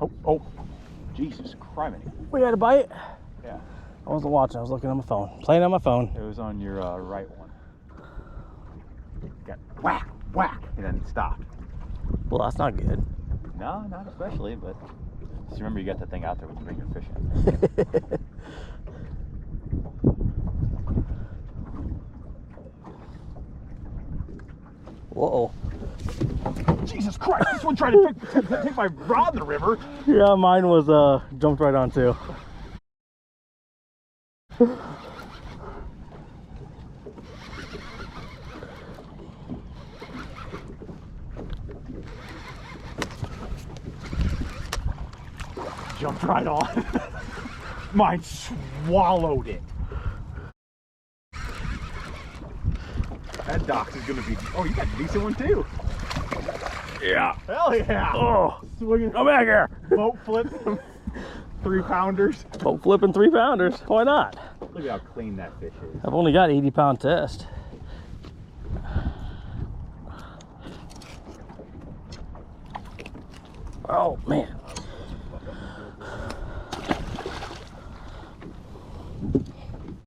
Oh, oh. Jesus Christ. We had a bite? Yeah. I wasn't watching, I was looking on my phone. Playing on my phone. It was on your right one. Got whack, whack, and then stopped. Well, that's not good. No, not especially, but just remember you got that thing out there when you bring your fish in. Whoa. Jesus Christ, this one tried to take my rod in the river. Yeah, mine was jumped right on too. Jumped right on. Mine swallowed it. That dox is gonna be. Oh, you got a decent one too. Yeah. Hell yeah. Oh, Swinging. come back here. Boat flip. 3-pounders. Boat flipping 3-pounders. Why not? Look at how clean that fish is. I've only got 80-pound test. Oh man.